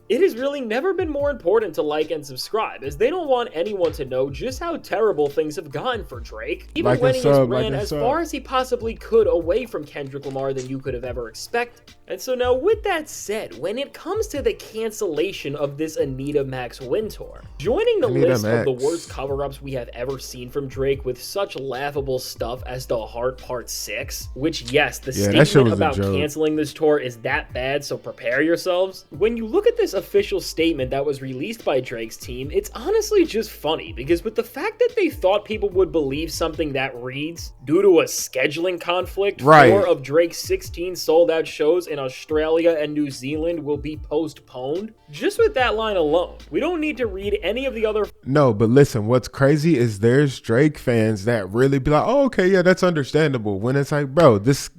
It has really never been more important to like and subscribe, as they don't want anyone to know just how terrible things have gotten for Drake, even Like when and he has sub, ran like and as sub. far as he possibly could away from Kendrick Lamar than you could have ever expected. And so now with that said, when it comes to the cancellation of this Anita Max win tour, joining the Anita list of the Max. worst cover-ups we have ever seen from Drake with such laughable stuff as The Heart Part 6, which yes, the Yeah, that shit statement was a about joke. canceling this tour is that bad, so prepare yourselves. When you look at this official statement that was released by Drake's team, it's honestly just funny, because with the fact that they thought people would believe something that reads, due to a scheduling conflict, Right. 4 of Drake's 16 sold-out shows in Australia and New Zealand will be postponed, just with that line alone, we don't need to read any of the other. No, but listen, what's crazy is there's Drake fans that really be like, oh, okay, yeah, that's understandable. When it's like, bro, this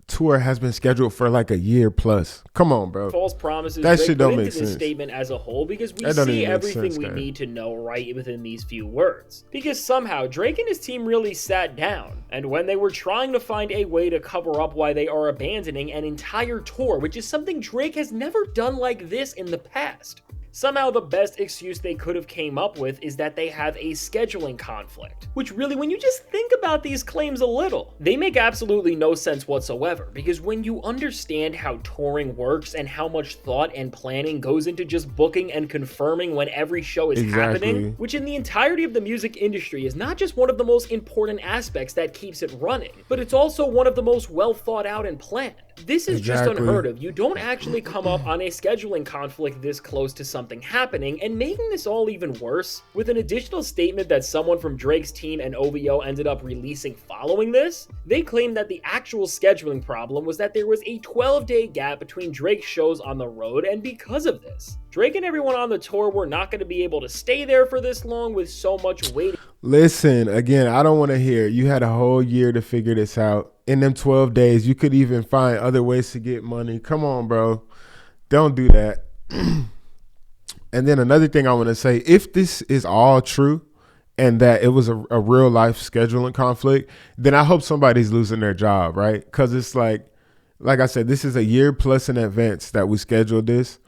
tour has been scheduled for like a year plus. Come on, bro. False promises That Drake shit put don't into make this sense. statement as a whole, because we That don't see even make everything sense, we guy. need to know right within these few words. Because somehow Drake and his team really sat down, and when they were trying to find a way to cover up why they are abandoning an entire tour, which is something Drake has never done like this in the past, somehow the best excuse they could have came up with is that they have a scheduling conflict. Which really, when you just think about these claims a little, they make absolutely no sense whatsoever, because when you understand how touring works and how much thought and planning goes into just booking and confirming when every show is Exactly. happening, which in the entirety of the music industry is not just one of the most important aspects that keeps it running, but it's also one of the most well thought out and planned. This is just Exactly. unheard of. You don't actually come up on a scheduling conflict this close to something happening, and making this all even worse, with an additional statement that someone from Drake's team and OVO ended up releasing following this, they claimed that the actual scheduling problem was that there was a 12-day gap between Drake's shows on the road, and because of this, Drake and everyone on the tour were not going to be able to stay there for this long with so much waiting. Listen, again, I don't want to hear you had a whole year to figure this out. In them 12 days, you could even find other ways to get money. Come on, bro. Don't do that. And then another thing I want to say, if this is all true and that it was a real life scheduling conflict, then I hope somebody's losing their job, right? Because it's like I said, this is a year plus in advance that we scheduled this,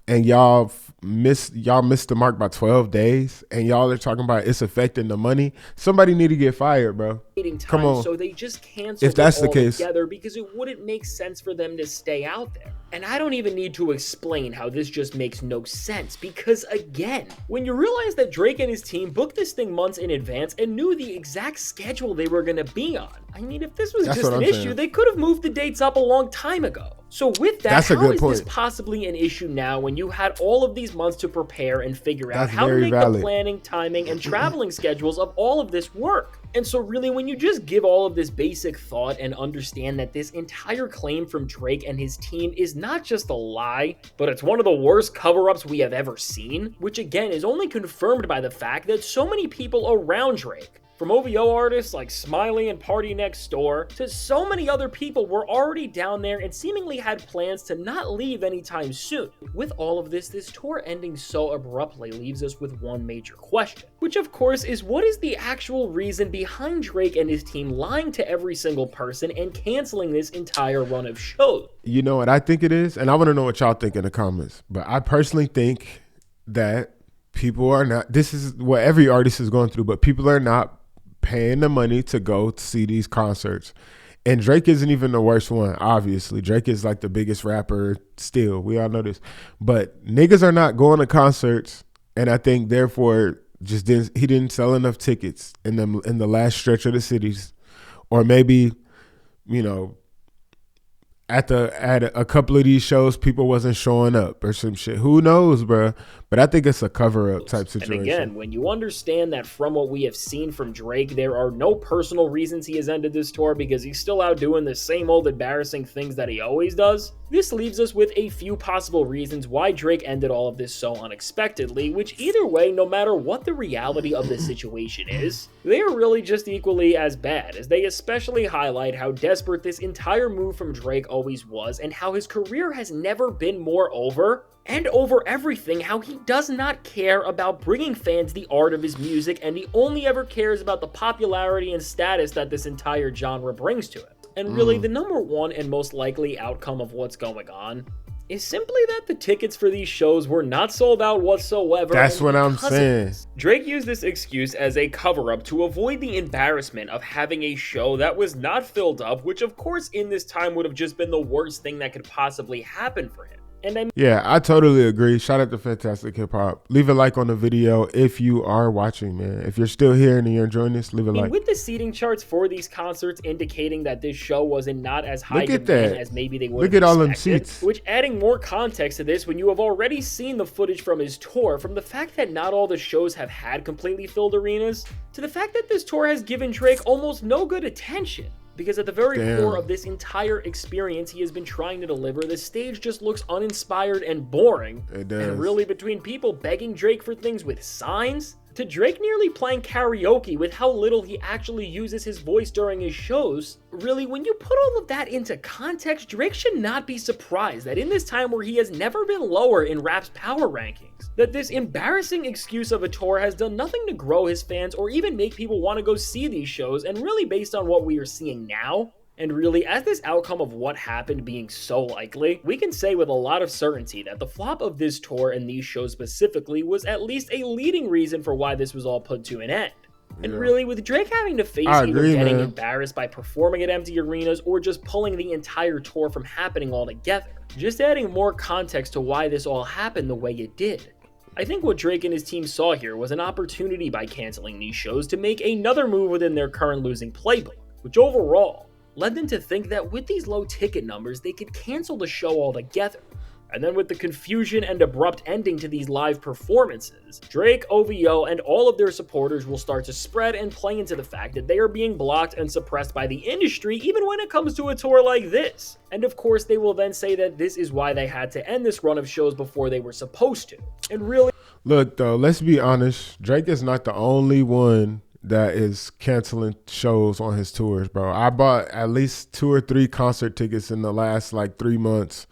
and y'all missed the mark by 12 days, and y'all are talking about it's affecting the money. Somebody need to get fired, bro. Time, Come on. so they just canceled If that's it the all case. together because it wouldn't make sense for them to stay out there. And I don't even need to explain how this just makes no sense, because again, when you realize that Drake and his team booked this thing months in advance and knew the exact schedule they were going to be on, I mean, if this was That's just what an I'm issue, saying. they could have moved the dates up a long time ago. So with that, That's a how good is this point. possibly an issue now when you had all of these months to prepare and figure out That's how to very make the valid. planning, timing, and traveling schedules of all of this work? And so really, when you just give all of this basic thought and understand that this entire claim from Drake and his team is not just a lie, but it's one of the worst cover-ups we have ever seen, which again is only confirmed by the fact that so many people around Drake, from OVO artists like Smiley and Party Next Door, to so many other people were already down there and seemingly had plans to not leave anytime soon. With all of this tour ending so abruptly leaves us with one major question, which of course is, what is the actual reason behind Drake and his team lying to every single person and canceling this entire run of shows? You know what I think it is? And I want to know what y'all think in the comments. But I personally think that people are not, this is what every artist is going through, but people are not paying the money to go to see these concerts. And Drake isn't even the worst one, obviously. Drake is like the biggest rapper still. We all know this. But niggas are not going to concerts, and I think therefore he didn't sell enough tickets in the last stretch of the cities. Or maybe, you know, at a couple of these shows, people wasn't showing up or some shit. Who knows, bro? But I think it's a cover-up type situation. And again, when you understand that from what we have seen from Drake, there are no personal reasons he has ended this tour because he's still out doing the same old embarrassing things that he always does, this leaves us with a few possible reasons why Drake ended all of this so unexpectedly, which either way, no matter what the reality of the situation is, they are really just equally as bad, as they especially highlight how desperate this entire move from Drake always was, and how his career has never been more over, and over everything, how he does not care about bringing fans the art of his music, and he only ever cares about the popularity and status that this entire genre brings to it. And really, the number one and most likely outcome of what's going on is simply that the tickets for these shows were not sold out whatsoever. That's and what I'm because of saying. this, Drake used this excuse as a cover-up to avoid the embarrassment of having a show that was not filled up, which of course in this time would have just been the worst thing that could possibly happen for him. Yeah, I totally agree. Shout out to Fantastic Hip Hop. Leave a like on the video if you are watching, man. If you're still here and you're enjoying this, leave a like. With the seating charts for these concerts indicating that this show was in not as high Look at demand that. as maybe they would Look have at all them expected, seats. which adding more context to this when you have already seen the footage from his tour, from the fact that not all the shows have had completely filled arenas, to the fact that this tour has given Drake almost no good attention. Because at the very core of this entire experience he has been trying to deliver, the stage just looks uninspired and boring. It does. And really, between people begging Drake for things with signs, to Drake nearly playing karaoke with how little he actually uses his voice during his shows, really, when you put all of that into context, Drake should not be surprised that in this time where he has never been lower in rap's power rankings, that this embarrassing excuse of a tour has done nothing to grow his fans or even make people want to go see these shows. And really, based on what we are seeing now, and really, as this outcome of what happened being so likely, we can say with a lot of certainty that the flop of this tour and these shows specifically was at least a leading reason for why this was all put to an end. And really, with Drake having to face either getting embarrassed by performing at empty arenas or just pulling the entire tour from happening altogether, just adding more context to why this all happened the way it did. I think what Drake and his team saw here was an opportunity by canceling these shows to make another move within their current losing playbook, which overall led them to think that with these low ticket numbers, they could cancel the show altogether. And then with the confusion and abrupt ending to these live performances, Drake, OVO, and all of their supporters will start to spread and play into the fact that they are being blocked and suppressed by the industry even when it comes to a tour like this. And of course, they will then say that this is why they had to end this run of shows before they were supposed to. And really, look though, let's be honest, Drake is not the only one that is canceling shows on his tours, bro. I bought at least 2 or 3 concert tickets in the last like 3 months,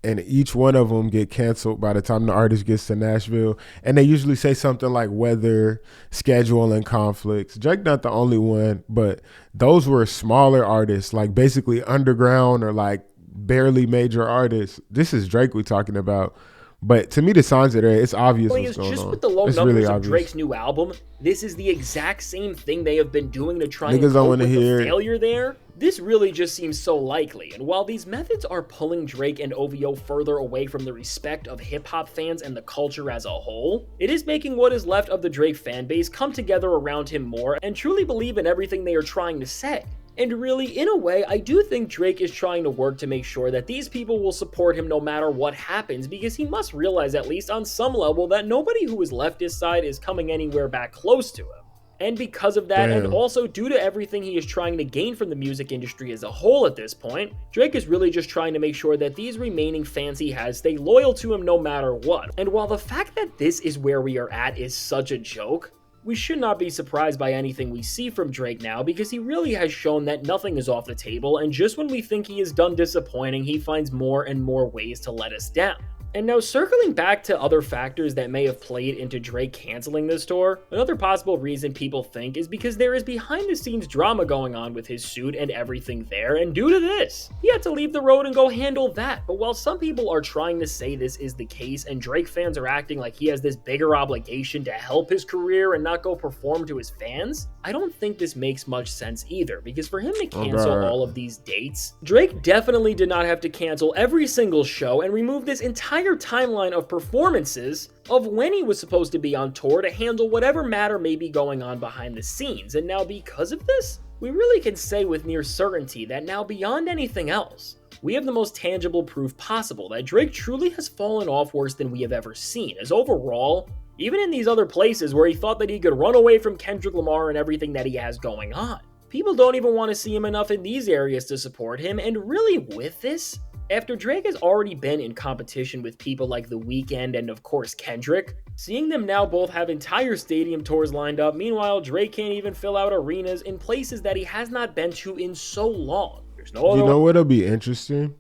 and each one of them get canceled by the time the artist gets to Nashville. And they usually say something like weather, schedule, and conflicts. Drake not the only one, but those were smaller artists, like basically underground or like barely major artists. This is Drake we talking about. But to me, the signs are there. It's obvious what's going just on. with the low It's numbers really of obvious. Drake's new album, this is the exact same thing they have been doing to try Niggas and don't cope wanna with hear the it. failure there. This really just seems so likely, and while these methods are pulling Drake and OVO further away from the respect of hip-hop fans and the culture as a whole, it is making what is left of the Drake fanbase come together around him more and truly believe in everything they are trying to say. And really, in a way, I do think Drake is trying to work to make sure that these people will support him no matter what happens, because he must realize, at least on some level, that nobody who has left his side is coming anywhere back close to him. And because of that, and also due to everything he is trying to gain from the music industry as a whole at this point, Drake is really just trying to make sure that these remaining fans he has stay loyal to him no matter what. And while the fact that this is where we are at is such a joke, we should not be surprised by anything we see from Drake now, because he really has shown that nothing is off the table, and just when we think he is done disappointing, he finds more and more ways to let us down. And now, circling back to other factors that may have played into Drake canceling this tour, another possible reason people think is because there is behind the scenes drama going on with his suit and everything there, and due to this, he had to leave the road and go handle that. But while some people are trying to say this is the case and Drake fans are acting like he has this bigger obligation to help his career and not go perform to his fans, I don't think this makes much sense either, because for him to cancel all of these dates, Drake definitely did not have to cancel every single show and remove this entire timeline of performances of when he was supposed to be on tour to handle whatever matter may be going on behind the scenes. And now, because of this, we really can say with near certainty that now, beyond anything else, we have the most tangible proof possible that Drake truly has fallen off worse than we have ever seen, as overall, even in these other places where he thought that he could run away from Kendrick Lamar and everything that he has going on, people don't even want to see him enough in these areas to support him. And really, with this, after Drake has already been in competition with people like The Weeknd and of course Kendrick, seeing them now both have entire stadium tours lined up, meanwhile Drake can't even fill out arenas in places that he has not been to in so long. There's no other. You know what'll be interesting?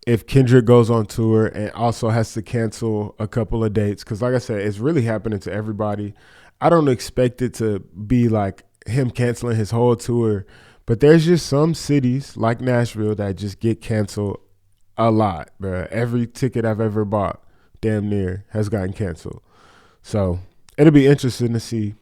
If Kendrick goes on tour and also has to cancel a couple of dates, because like I said, it's really happening to everybody. I don't expect it to be like him canceling his whole tour, but there's just some cities like Nashville that just get canceled A lot, bro. Every ticket I've ever bought, damn near, has gotten canceled. So it'll be interesting to see.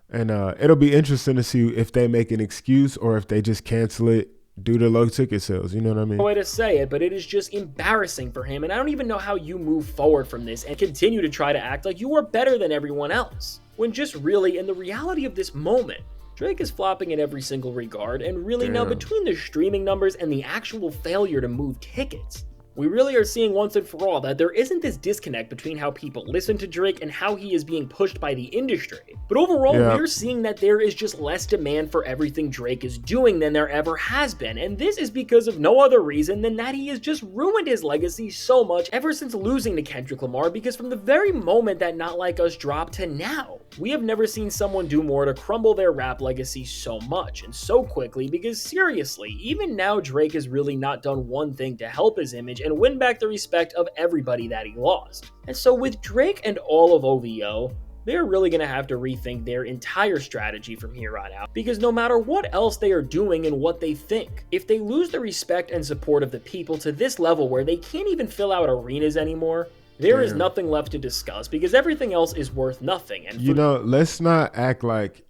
And it'll be interesting to see if they make an excuse or if they just cancel it due to low ticket sales. You know what I mean? Way to say it, but it is just embarrassing for him, and I don't even know how you move forward from this and continue to try to act like you are better than everyone else, when just really, in the reality of this moment, Drake is flopping in every single regard, and really now between the streaming numbers and the actual failure to move tickets, we really are seeing once and for all that there isn't this disconnect between how people listen to Drake and how he is being pushed by the industry. But overall, we're seeing that there is just less demand for everything Drake is doing than there ever has been. And this is because of no other reason than that he has just ruined his legacy so much ever since losing to Kendrick Lamar, because from the very moment that Not Like Us dropped to now, we have never seen someone do more to crumble their rap legacy so much and so quickly, because seriously, even now Drake has really not done one thing to help his image and win back the respect of everybody that he lost. And so with Drake and all of OVO, they're really going to have to rethink their entire strategy from here on out, because no matter what else they are doing and what they think, if they lose the respect and support of the people to this level where they can't even fill out arenas anymore, there is nothing left to discuss, because everything else is worth nothing. And let's not act like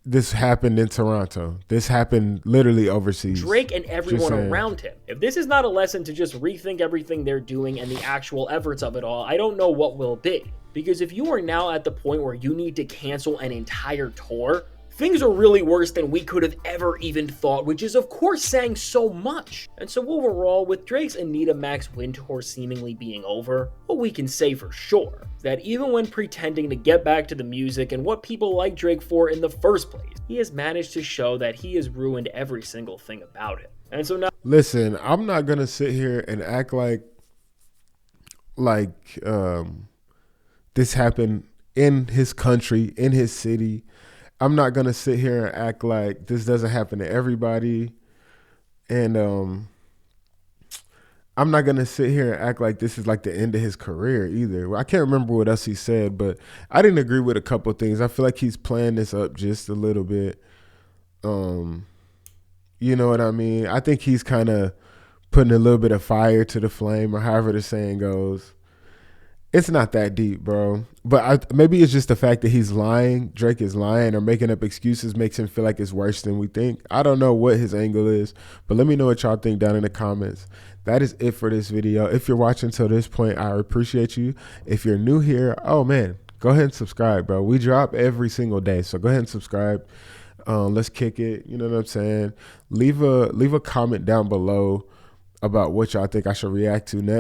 this happened in Toronto. This happened literally overseas. Drake and everyone around him. If this is not a lesson to just rethink everything they're doing and the actual efforts of it all, I don't know what will be. Because if you are now at the point where you need to cancel an entire tour, things are really worse than we could have ever even thought, which is of course saying so much. And so overall, with Drake's Anita Max Win Tour seemingly being over, what we can say for sure is that even when pretending to get back to the music and what people like Drake for in the first place, he has managed to show that he has ruined every single thing about it. And so now, listen, I'm not gonna sit here and act like this happened in his country, in his city. I'm not gonna sit here and act like this doesn't happen to everybody, and I'm not gonna sit here and act like this is like the end of his career either. I can't remember what else he said, but I didn't agree with a couple of things. I feel like he's playing this up just a little bit. You know what I mean? I think he's kind of putting a little bit of fire to the flame, or however the saying goes. It's not that deep, bro. But maybe it's just the fact that he's lying. Drake is lying or making up excuses makes him feel like it's worse than we think. I don't know what his angle is, but let me know what y'all think down in the comments. That is it for this video. If you're watching till this point, I appreciate you. If you're new here, oh man, go ahead and subscribe, bro. We drop every single day, so go ahead and subscribe. Let's kick it. You know what I'm saying? Leave a comment down below about what y'all think I should react to next.